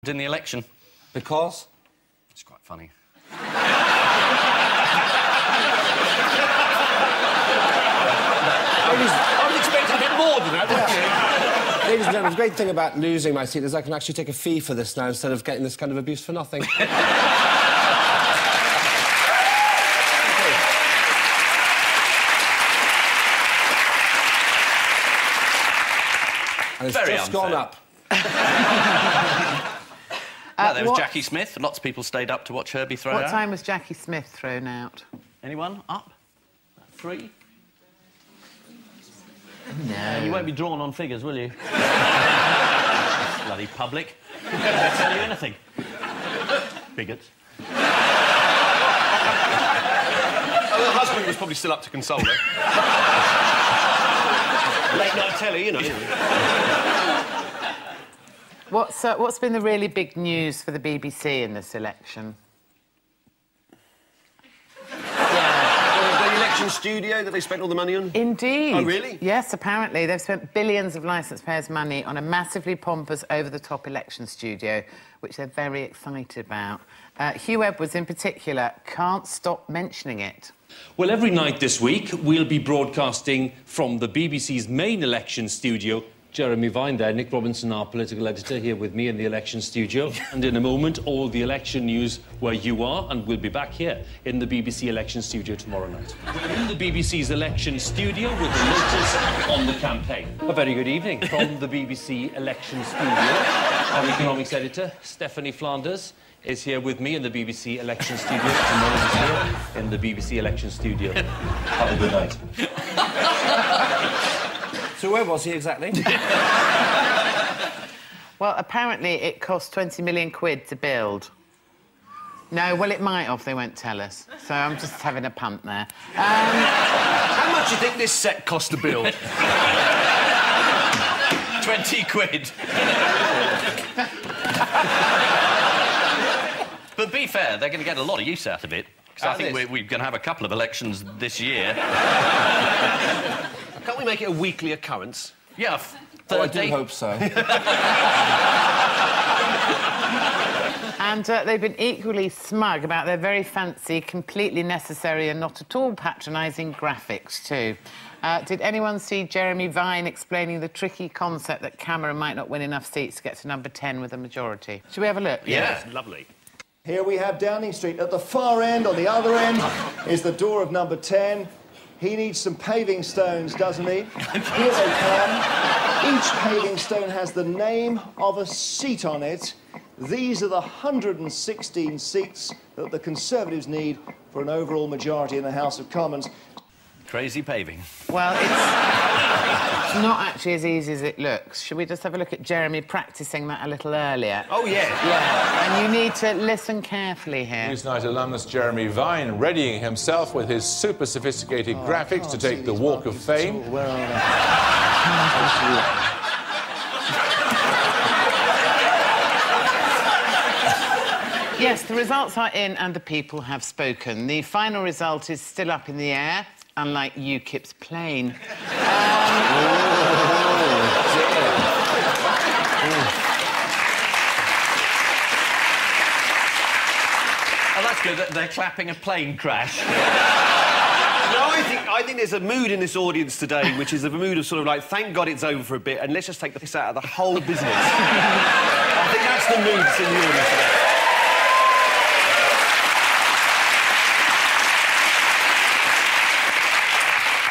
in the election. Because? It's quite funny. I was expecting a bit more than that, wasn't you? Ladies and gentlemen, the great thing about losing my seat is I can actually take a fee for this now instead of getting this kind of abuse for nothing. And it's Very just unfair. gone up. There was Jackie Smith. Lots of people stayed up to watch her be thrown out. What time was Jackie Smith thrown out? Anyone? Up? 3? No. You won't be drawn on figures, will you? Bloody public. They won't tell you anything. Bigots. Her husband was probably still up to console her. Late night telly, you know. What's been the really big news for the BBC in this election? The election studio that they spent all the money on? Indeed. Oh, really? Yes, apparently. They've spent billions of licence payers' money on a massively pompous, over-the-top election studio, which they're very excited about. Hugh Edwards, in particular, can't stop mentioning it. Well, every night this week, we'll be broadcasting from the BBC's main election studio. Jeremy Vine there, Nick Robinson, our political editor, here with me in the election studio. And in a moment, all the election news where you are, and we'll be back here in the BBC election studio tomorrow night. We're in the BBC's election studio with the latest on the campaign. A very good evening from the BBC election studio. Our economics editor, Stephanie Flanders, is here with me in the BBC election studio. Tomorrow is here in the BBC election studio. Have a good night. So where was he exactly? Well, apparently it cost 20 million quid to build. No, well, it might have. They won't tell us. So I'm just having a punt there. How much do you think this set cost to build? 20 quid. But be fair, they're going to get a lot of use out of it. Because I think we're going to have a couple of elections this year. Can't we make it a weekly occurrence? Yeah, Oh, I do hope so. And they've been equally smug about their very fancy, completely necessary and not at all patronising graphics, too. Did anyone see Jeremy Vine explaining the tricky concept that Cameron might not win enough seats to get to number 10 with a majority? Should we have a look? Yeah, lovely. Here we have Downing Street. At the far end, on the other end, is the door of number 10. He needs some paving stones, doesn't he? Here they come. Each paving stone has the name of a seat on it. These are the 116 seats that the Conservatives need for an overall majority in the House of Commons. Crazy paving. Well, it's not actually as easy as it looks. Should we just have a look at Jeremy practising that a little earlier? Oh, yeah. Yeah, and you need to listen carefully here. Newsnight alumnus Jeremy Vine readying himself with his super sophisticated graphics to take the Walk of Fame. Where are they? Yes, the results are in and the people have spoken. The final result is still up in the air, unlike UKIP's plane. Oh, that's good. They're clapping a plane crash. No, I think there's a mood in this audience today, which is a mood of sort of like, thank God it's over for a bit, and let's just take the piss out of the whole business. I think that's the mood that's in the audience today.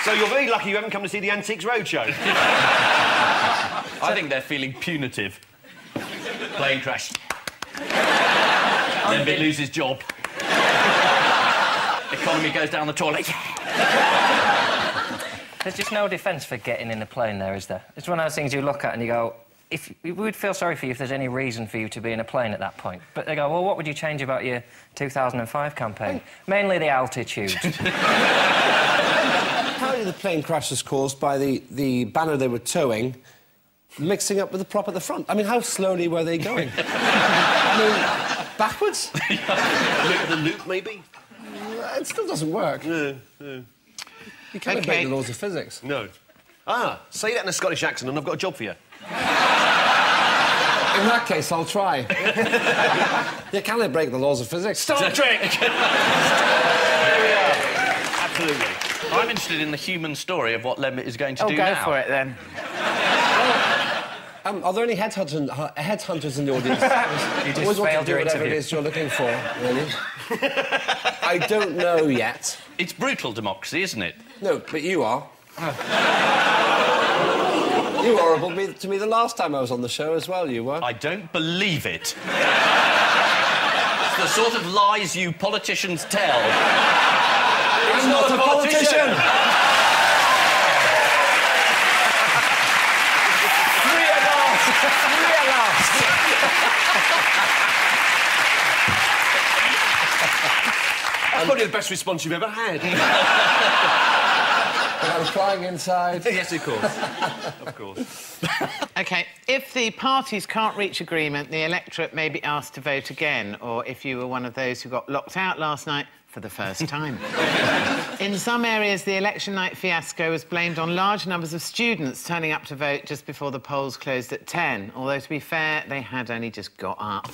So you're very lucky you haven't come to see the Antiques Roadshow. I think they're feeling punitive. Plane crash. Lembit loses job. Economy goes down the toilet. There's just no defence for getting in a plane there, is there? It's one of those things you look at and you go, we would feel sorry for you if there's any reason for you to be in a plane at that point. But they go, well, what would you change about your 2005 campaign? Mainly the altitude. Apparently the plane crash was caused by the banner they were towing mixing up with the prop at the front. I mean, how slowly were they going? I mean, backwards? The loop, maybe? It still doesn't work. No. You can't break the laws of physics. No. Ah, say that in a Scottish accent and I've got a job for you. In that case, I'll try. Yeah, can they break the laws of physics? Star Trek! There we are. Absolutely. I'm interested in the human story of what Lembit is going to do now. Go for it, then. Are there any headhunters in the audience? You just failed your whatever it interview. is you're looking for, really. I don't know yet. It's brutal democracy, isn't it? No, but you are. You were horrible to me the last time I was on the show as well, you were. I don't believe it. It's the sort of lies you politicians tell. I'm not a politician! Three at last! That's probably the best response you've ever had. And I'm crying inside. Yes, of course. Of course. OK, if the parties can't reach agreement, the electorate may be asked to vote again, or if you were one of those who got locked out last night, for the first time. In some areas, the election night fiasco was blamed on large numbers of students turning up to vote just before the polls closed at 10, although, to be fair, they had only just got up.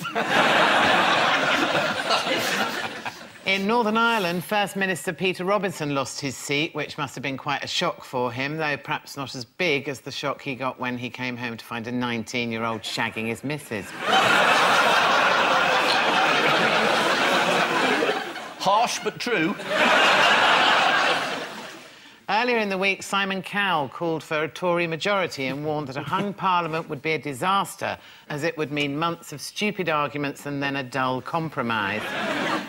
In Northern Ireland, First Minister Peter Robinson lost his seat, which must have been quite a shock for him, though perhaps not as big as the shock he got when he came home to find a 19-year-old shagging his missus. Harsh but true. Earlier in the week, Simon Cowell called for a Tory majority and warned that a hung parliament would be a disaster, as it would mean months of stupid arguments and then a dull compromise.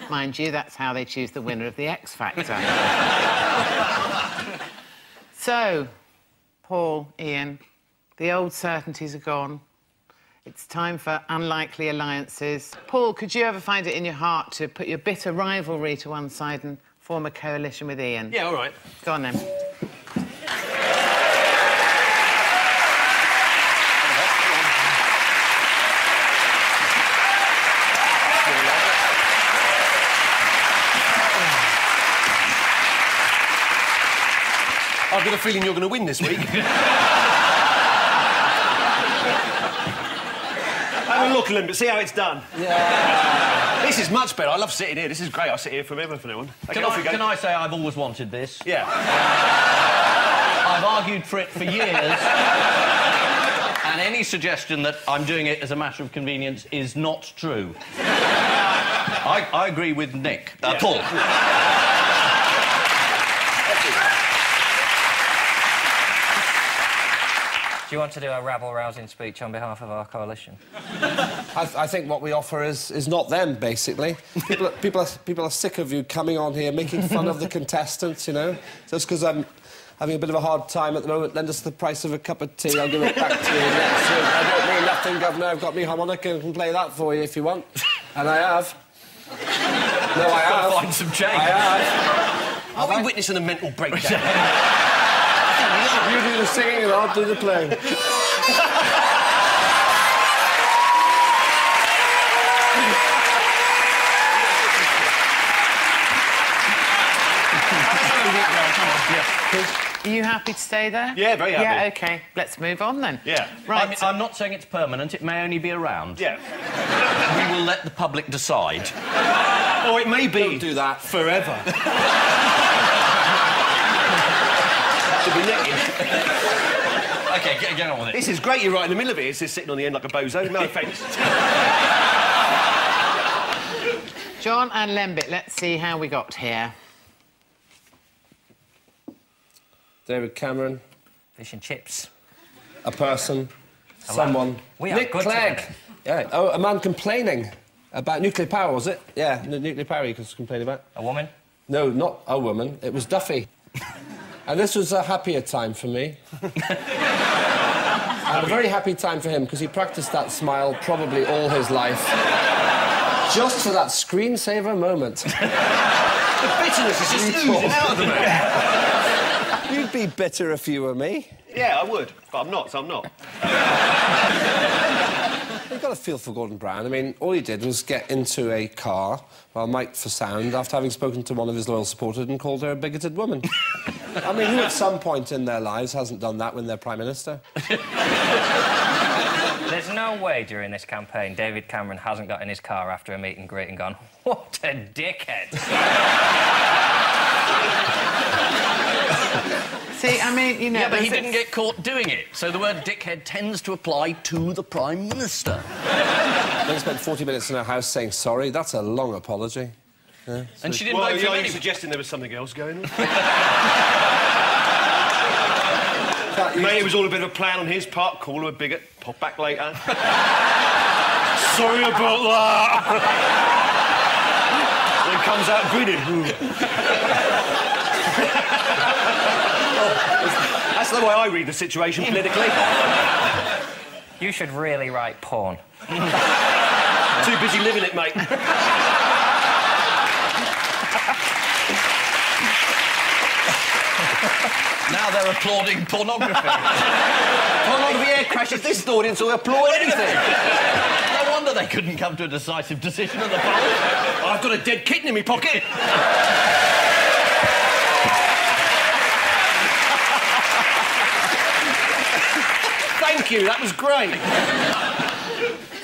Mind you, that's how they choose the winner of the X Factor. So, Paul, Ian, the old certainties are gone. It's time for unlikely alliances. Paul, could you ever find it in your heart to put your bitter rivalry to one side and form a coalition with Ian? Yeah, all right. Go on, then. I've got a feeling you're going to win this week. Have a look, Lembit, see how it's done. Yeah. This is much better. I love sitting here. This is great. I'll sit here forever for now on. Can I say I've always wanted this? Yeah. I've argued for it for years. And any suggestion that I'm doing it as a matter of convenience is not true. I agree with Nick. Paul. Do you want to do a rabble-rousing speech on behalf of our coalition? I think what we offer is not them, basically. People are sick of you coming on here, making fun of the contestants, you know? Just because I'm having a bit of a hard time at the moment, lend us the price of a cup of tea, I'll give it back to you next week. I don't mean nothing, Governor. I've got me harmonica and can play that for you if you want. And I have. No, I have. Gotta find some change. I have. Are we witnessing a mental breakdown? You do the singing and I'll do the playing. Are you happy to stay there? Yeah, very happy. Yeah, OK. Let's move on, then. Yeah. Right. I'm not saying it's permanent. It may only be around. Yeah. We will let the public decide. Or it may be... Don't do that. Forever. To be naked. OK, get on with it. This is great. You're right in the middle of it. It's just sitting on the end like a bozo. No offence. John and Lembit, let's see how we got here. David Cameron. Fish and chips. A person. Someone. We are Nick good Clegg. together. Yeah. Oh, a man complaining about nuclear power, was it? Yeah, nuclear power he was complaining about. A woman? No, not a woman. It was Duffy. And this was a happier time for me. And a very happy time for him, because he practised that smile probably all his life. Just for that screensaver moment. The bitterness is just oozing out of the man. You'd be bitter if you were me. Yeah, I would. But I'm not, so I'm not. You've got a feel for Gordon Brown. I mean, all he did was get into a car while mic'd for sound after having spoken to one of his loyal supporters and called her a bigoted woman. I mean, who at some point in their lives hasn't done that when they're Prime Minister? There's no way during this campaign David Cameron hasn't got in his car after a meet and greet and gone, what a dickhead. See, I mean, you know... Yeah, but he didn't get caught doing it, so the word dickhead tends to apply to the Prime Minister. They spent 40 minutes in her house saying sorry. That's a long apology. Yeah, and she didn't vote for him anyway. Suggesting there was something else going on? Maybe it was all a bit of a plan on his part. Call her a bigot. Pop back later. Sorry about that. Then comes out grinning. That's the way I read the situation politically. You should really write porn. Too busy living it, mate. Now they're applauding pornography. Pornography air crashes. This audience will applaud anything. No wonder they couldn't come to a decisive decision at the polls. I've got a dead kitten in my pocket. Thank you, that was great.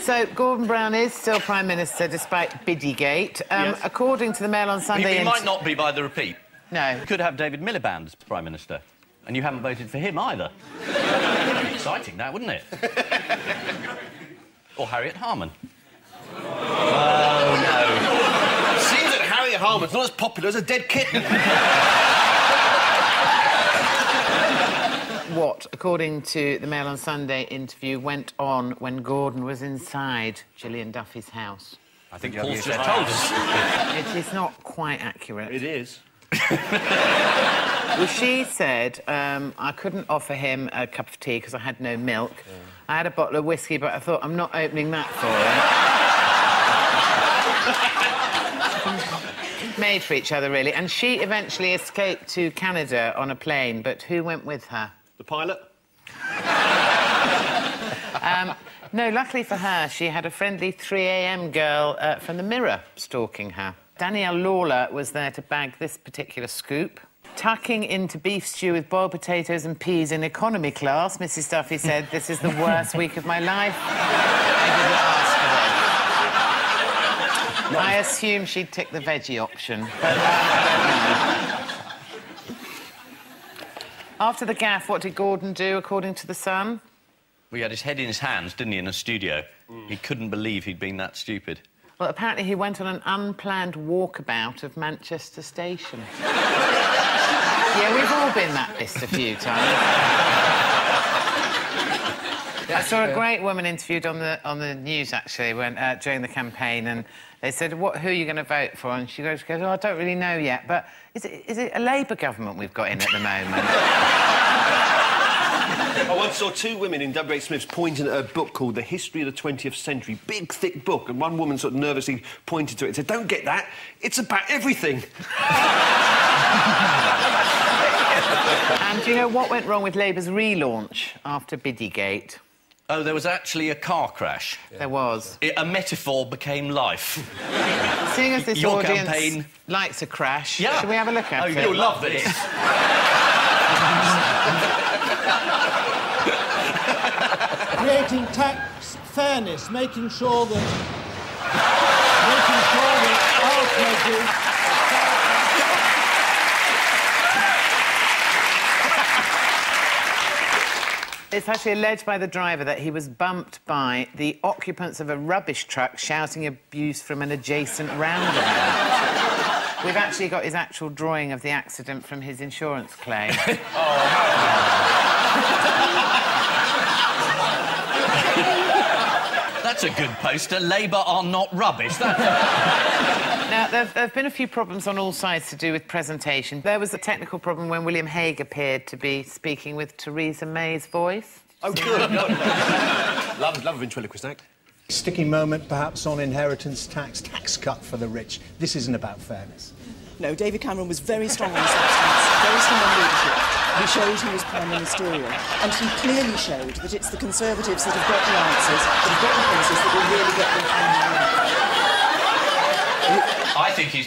So, Gordon Brown is still Prime Minister despite Biddygate. Yes. According to the Mail on Sunday... He might not be by the repeat. No. You could have David Miliband as Prime Minister, and you haven't voted for him either. Exciting, that, wouldn't it? Or Harriet Harman. Oh, no. Seems that Harriet Harman's not as popular as a dead kitten. What, according to the Mail on Sunday interview, went on when Gordon was inside Gillian Duffy's house? I think Paul's just told us. It is not quite accurate. It is. Well, she said I couldn't offer him a cup of tea because I had no milk. Yeah. I had a bottle of whiskey, but I thought, I'm not opening that for him. Made for each other, really. And she eventually escaped to Canada on a plane, but who went with her? The pilot? No, luckily for her, she had a friendly 3 a.m. girl from the Mirror stalking her. Danielle Lawler was there to bag this particular scoop. Tucking into beef stew with boiled potatoes and peas in economy class, Mrs. Duffy said, this is the worst week of my life. I didn't ask for it. I assume she'd tick the veggie option, but I don't know. After the gaffe, what did Gordon do, according to The Sun? Well, he had his head in his hands, didn't he, in a studio. He couldn't believe he'd been that stupid. Well, apparently he went on an unplanned walkabout of Manchester Station. Yeah, we've all been that pissed a few times. I saw a great woman interviewed on the news, actually, when, during the campaign, and they said, who are you going to vote for? And she goes, oh, I don't really know yet, but is it a Labour government we've got in at the moment? I once saw 2 women in W.H. Smith's pointing at a book called The History of the 20th Century. Big, thick book. And one woman sort of nervously pointed to it and said, don't get that. It's about everything. And do you know what went wrong with Labour's relaunch after Biddygate? Oh, there was actually a car crash. Yeah. There was. A metaphor became life. Seeing as this Your audience campaign... likes a crash, yeah. Shall we have a look at it? You'll love this. Creating tax fairness, making sure that our pledges... It's actually alleged by the driver that he was bumped by the occupants of a rubbish truck shouting abuse from an adjacent roundabout. We've actually got his actual drawing of the accident from his insurance claim. That's a good poster. Labour are not rubbish. Now, there have been a few problems on all sides to do with presentation. There was a technical problem when William Hague appeared to be speaking with Theresa May's voice. Oh, good. love a ventriloquist act. Sticky moment, perhaps, on inheritance tax cut for the rich. This isn't about fairness. No, David Cameron was very strong on substance, very strong on leadership. He showed he was prime ministerial, and he clearly showed that it's the Conservatives that have got the answers, that have got the policies that will really get them from the I think he's